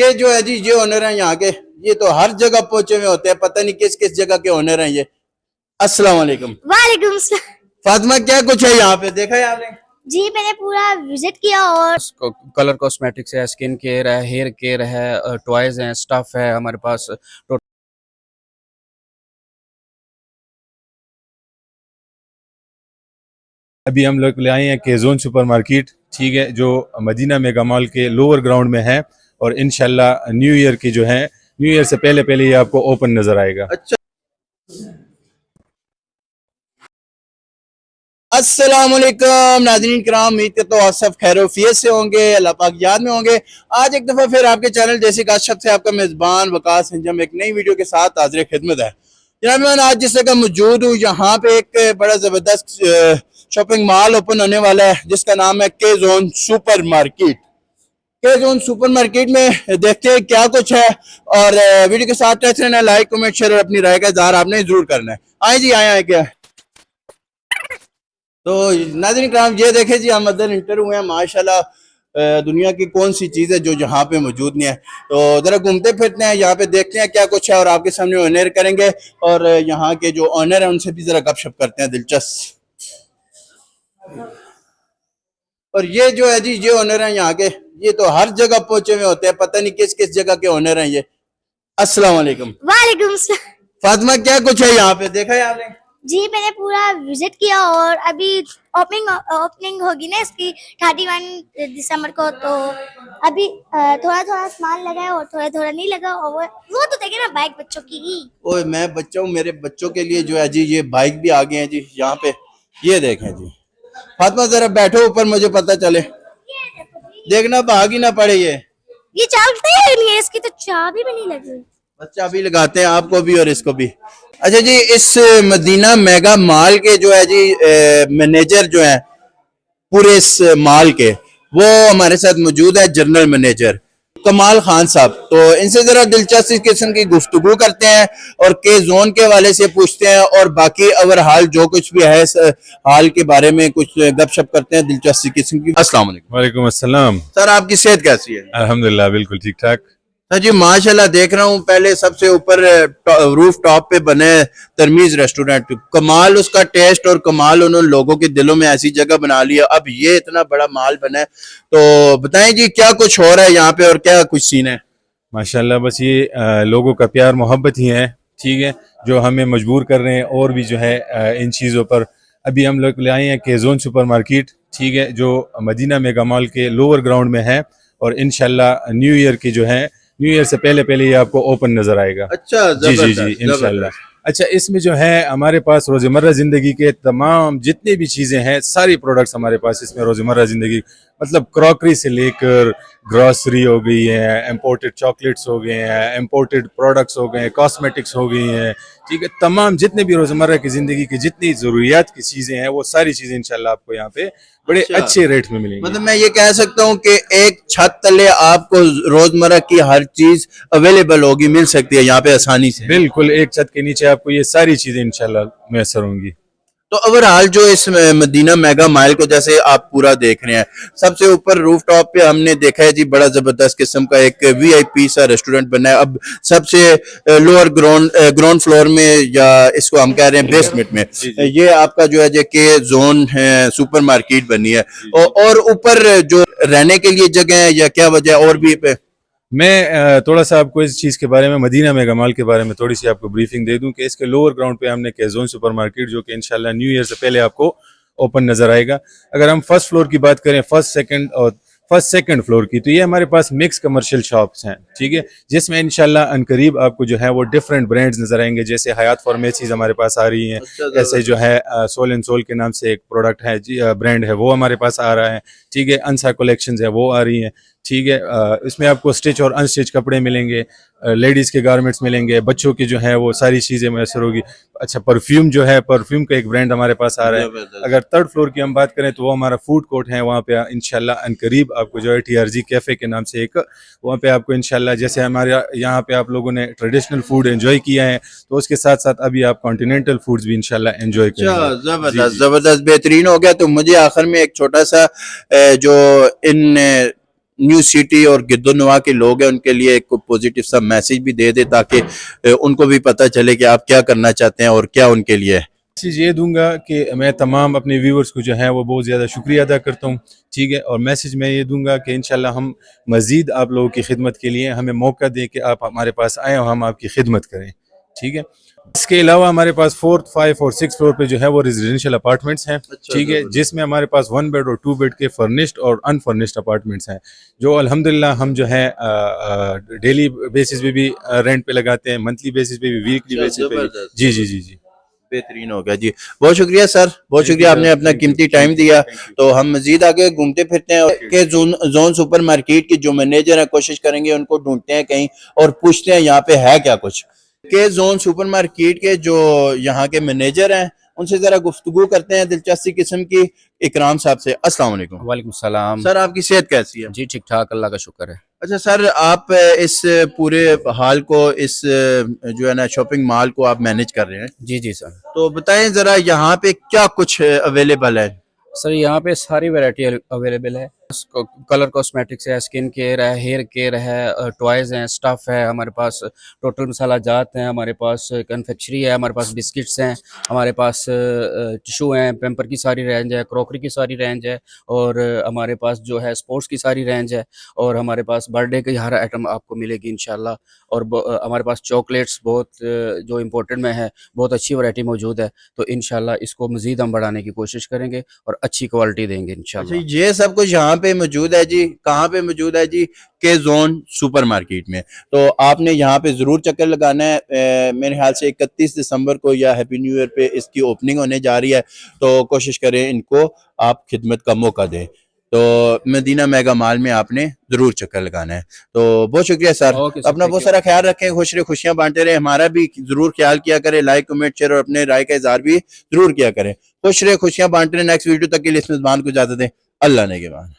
ये जो है जी, ये ओनर है यहाँ के। ये तो हर जगह पहुंचे हुए होते हैं, पता नहीं किस किस जगह के ओनर हैं ये। अस्सलाम वालेकुम। वालेकुम सलाम। फातिमा, क्या कुछ है यहाँ पे, देखा है आपने? जी मैंने पूरा विजिट किया और कलर कॉस्मेटिक्स है, स्किन केयर है, हेयर केयर है, टॉयज हैं, स्टफ है हमारे पास। अभी हम लोग ले आए हैं केज़ोन सुपरमार्केट, ठीक है, जो मदीना मेगा मॉल के लोअर ग्राउंड में है। और इंशाल्लाह न्यू ईयर की जो है, न्यू ईयर से पहले पहले ये आपको ओपन नजर आएगा। अच्छा, अस्सलाम वालेकुम नाज़रीन किराम, उम्मीद करता हूँ आप सब खैरियत से होंगे, अल्लाह पाक याद में होंगे। आज एक दफ़ा फिर आपके चैनल देसी काशफ से आपका मेज़बान वकास अंजम एक नई वीडियो के साथ हाज़िर खिदमत है। जनाब, मैं आज जिस जगह मौजूद हूँ, यहाँ पे एक बड़ा ज़बरदस्त शॉपिंग मॉल ओपन होने वाला है जिसका नाम है के जोन सुपर मार्केट। के जोन सुपर मार्केट में देखते हैं क्या कुछ है, और वीडियो के साथ टच रहना, लाइक कमेंट शेयर और अपनी राय का इज़हार आपने जरूर करना है। आए जी, आए क्या। तो नाज़रीन किराम, ये देखें जी, हम अंदर इंटर हुए हैं। माशाल्लाह दुनिया की कौन सी चीज़ है जो यहाँ पे मौजूद नहीं है। तो ज़रा घूमते फिरते हैं, यहाँ पे देखते हैं क्या कुछ है और आपके सामने ऑनर करेंगे, और यहाँ के जो ऑनर है उनसे भी ज़रा गपशप करते हैं दिलचस्प। और ये जो है जी, ये ऑनर है यहाँ के। ये तो हर जगह पहुंचे हुए होते हैं, पता नहीं किस किस जगह के ऑनर हैं ये। अस्सलाम वालेकुम। वालेकुम सलाम। फातिमा, क्या कुछ है यहाँ पे, देखा है आपने? जी मैंने पूरा विजिट किया और अभी ओपनिंग होगी ना इसकी 31 दिसंबर को, तो अभी थोड़ा थोड़ा सामान लगा है और थोड़ा थोड़ा नहीं लगा। और वो तो देखे ना, बाइक बच्चों की ही। ओए, मैं बच्चा हूँ, मेरे बच्चों के लिए जो है जी ये बाइक भी आ गए हैं जी यहाँ पे। ये देखें जी। फातिमा, जरा बैठो ऊपर, मुझे पता चले, देखना भाग ही ना पड़े। ये चलते ही नहीं है, इसकी तो चाबी भी नहीं लगी। बच्चा भी लगाते हैं, आपको भी और इसको भी। अच्छा जी, इस मदीना मेगा मॉल के जो है जी मैनेजर जो है पूरे इस मॉल के, वो हमारे साथ मौजूद है, जनरल मैनेजर कमाल खान साहब। तो इनसे जरा दिलचस्प किस्म की गुफ्तगू करते हैं और के जोन के वाले से पूछते हैं, और बाकी ओवरहाल जो कुछ भी है इस हाल के बारे में कुछ गपशप करते हैं दिलचस्प किस्म की। अस्सलाम वालेकुम। वालेकुम अस्सलाम। सर, आपकी सेहत कैसी है? अल्हम्दुलिल्लाह, बिल्कुल ठीक ठाक। जी माशाल्लाह, देख रहा हूँ पहले सबसे ऊपर रूफ टॉप पे बने तरमीज रेस्टोरेंट, कमाल उसका टेस्ट और कमाल उन्होंने लोगों के दिलों में ऐसी जगह बना लिया। अब ये इतना बड़ा माल बना है, तो बताएं जी क्या कुछ हो रहा है यहाँ पे और क्या कुछ सीन है? माशाल्लाह, बस ये लोगों का प्यार मोहब्बत ही है, ठीक है, जो हमें मजबूर कर रहे हैं। और भी जो है इन चीज़ों पर अभी हम लोग ले आए हैं केज़ोन सुपरमार्केट, ठीक है, जो मदीना मेगा मॉल के लोअर ग्राउंड में है। और इंशाल्लाह न्यू ईयर की जो है, न्यू ईयर से पहले पहले ये आपको ओपन नजर आएगा। अच्छा, जी जी जी, इंशाल्लाह। अच्छा, इसमें जो है हमारे पास रोज़मर्रा ज़िंदगी के तमाम जितनी भी चीज़ें हैं, सारी प्रोडक्ट्स हमारे पास इसमें रोज़मर्रा ज़िंदगी, मतलब क्रॉकरी से लेकर ग्रॉसरी हो गई है, इम्पोर्टेड चॉकलेट्स हो गए हैं, इम्पोर्टेड प्रोडक्ट्स हो गए हैं, कॉस्मेटिक्स हो गई हैं, ठीक है, तमाम जितने भी रोज़मर्रा की ज़िंदगी की जितनी ज़रूरियात की चीज़ें हैं, वो सारी चीज़ें इंशाल्लाह आपको यहाँ पे बड़े अच्छे रेट में मिलेंगी। मतलब मैं ये कह सकता हूँ कि एक छत तले आपको रोजमर्रा की हर चीज अवेलेबल होगी, मिल सकती है यहाँ पे आसानी से। बिल्कुल, एक छत के नीचे आपको ये सारी चीजें इंशाल्लाह मैसर होंगी। तो ओवरऑल जो इस मदीना मेगा माइल को जैसे आप पूरा देख रहे हैं, सबसे ऊपर रूफ टॉप पे हमने देखा है जी बड़ा जबरदस्त किस्म का एक वीआईपी सा रेस्टोरेंट बना है। अब सबसे लोअर ग्राउंड फ्लोर में, या इसको हम कह रहे हैं बेसमेंट में, ये आपका जो है जो के जोन है सुपर मार्केट बनी है। और ऊपर जो रहने के लिए जगह है, या क्या वजह और भी पे? मैं थोड़ा सा आपको इस चीज़ के बारे में, मदीना मेगा मॉल के बारे में थोड़ी सी आपको ब्रीफिंग दे दूं कि इसके लोअर ग्राउंड पे हमने केज़ोन सुपरमार्केट, जो कि इंशाल्लाह न्यू ईयर से पहले आपको ओपन नज़र आएगा। अगर हम फर्स्ट फ्लोर की बात करें, फर्स्ट सेकंड फ्लोर की, तो ये हमारे पास मिक्स कमर्शियल शॉप्स हैं, ठीक है, जिसमें इंशाल्लाह अनकरीब आपको जो है वो डिफरेंट ब्रांड्स नजर आएंगे। जैसे हयात फार्मेसीज हमारे पास आ रही हैं, ऐसे जो है सोल एंड सोल के नाम से एक प्रोडक्ट है, ब्रांड है, वो हमारे पास आ रहा है, ठीक है, अंसा कलेक्शंस है, वो आ रही हैं, ठीक है। इसमें आपको स्टिच और अनस्टिच कपड़े मिलेंगे, लेडीज़ के गारमेंट्स मिलेंगे, बच्चों की जो है वो सारी चीज़ें मैसर होगी। अच्छा, परफ्यूम जो है, परफ्यूम का एक ब्रांड हमारे पास आ रहा है। अगर थर्ड फ्लोर की हम बात करें तो वो हमारा फूड कोर्ट है, वहाँ पे इंशाल्लाह अनकरीब आपको जो है TRG कैफ़े के नाम से एक, वहाँ पे आपको इंशाल्लाह, जैसे हमारे यहाँ पे आप लोगों ने ट्रेडिशनल फूड एंजॉय किया है, तो उसके साथ साथ अभी आप कॉन्टिनेंटल फूड्स भी इंशाल्लाह एंजॉय करेंगे। जबरदस्त, बेहतरीन हो गया। तो मुझे आखिर में एक छोटा सा जो इन न्यू सिटी और गिद्दुनवा के लोग हैं उनके लिए एक पॉजिटिव सा मैसेज भी दे दे, ताकि उनको भी पता चले कि आप क्या करना चाहते हैं और क्या उनके लिए है। मैसेज ये दूंगा कि मैं तमाम अपने व्यूवर्स को जो है वो बहुत ज़्यादा शुक्रिया अदा करता हूँ, ठीक है। और मैसेज मैं ये दूंगा कि इंशाल्लाह हम मज़ीद आप लोगों की खिदमत के लिए हमें मौका दें कि आप हमारे पास आएँ और हम आपकी खिदमत करें, ठीक है। इसके अलावा हमारे पास 4th, 5 और 6 फ्लोर पे जो है वो रेजिडेंशियल अपार्टमेंट्स हैं, ठीक है, जिसमें हमारे पास 1 बेड और 2 बेड के फर्निश्ड और अनफर्निश्ड अपार्टमेंट्स हैं, जो अल्हम्दुलिल्लाह हम जो है डेली बेसिस पे भी रेंट पे लगाते हैं, मंथली बेसिस पे भी, वीकली बेसिस पे भी। जी जी जी जी, बेहतरीन हो गया जी। बहुत शुक्रिया सर, बहुत शुक्रिया, आपने अपना कीमती टाइम दिया। तो हम मजीद आगे घूमते फिरते हैं के जोन सुपर मार्केट के जो मैनेजर हैं, कोशिश करेंगे उनको ढूंढते हैं कहीं और पूछते हैं यहाँ पे है क्या कुछ। के जोन सुपर मार्केट के जो यहाँ के मैनेजर हैं उनसे जरा गुफ्तगू करते हैं दिलचस्पी किस्म की। इकराम साहब से, अस्सलाम वालेकुम। वालेकुम सलाम। सर आपकी सेहत कैसी है? जी ठीक ठाक, अल्लाह का शुक्र है। अच्छा सर, आप इस पूरे हाल को, इस जो है ना शॉपिंग मॉल को आप मैनेज कर रहे हैं, जी जी सर। तो बताएं जरा यहाँ पे क्या कुछ अवेलेबल है? सर यहाँ पे सारी वैरायटी अवेलेबल है। कलर कॉस्मेटिक्स है, स्किन केयर है, हेयर केयर है, टॉयज़ हैं, स्टफ़ है, हमारे पास टोटल मसाला जात हैं, हमारे पास कन्फेक्शनरी है, हमारे पास बिस्किट्स हैं, हमारे पास टिशू हैं, पेम्पर की सारी रेंज है, क्रॉकरी की सारी रेंज है, और हमारे पास जो है स्पोर्ट्स की सारी रेंज है, और हमारे पास बर्थडे की हर आइटम आपको मिलेगी इंशाल्लाह। और हमारे पास चॉकलेट्स बहुत जो इम्पोर्टेड में है, बहुत अच्छी वैरायटी मौजूद है। तो इंशाल्लाह इसको मज़ीद हम बढ़ाने की कोशिश करेंगे और अच्छी क्वालिटी देंगे अच्छा, इंशाल्लाह। ये सब कुछ यहाँ पे मौजूद है जी। कहाँ पे मौजूद है जी? के जोन सुपर मार्केट में। तो आपने यहाँ पे जरूर चक्कर लगाना है। मेरे ख्याल से 31 दिसंबर को या हैप्पी न्यू ईयर पे इसकी ओपनिंग होने जा रही है, तो कोशिश करें इनको आप खिदमत का मौका दें। तो मदीना मेगा मॉल में आपने जरूर चक्कर लगाना है। तो बहुत शुक्रिया सर, ओके सर, अपना बहुत सारा ख्याल रखें, खुश रहे, खुशियां बांटते रहे, हमारा भी जरूर ख्याल किया करें, लाइक कमेंट शेयर और अपने राय का इजहार भी जरूर किया करें। खुश रहे, खुशियां बांटते रहे। नेक्स्ट वीडियो तक के लिए इस मेजबान को इजाजत दें। अल्लाह ने के बाद।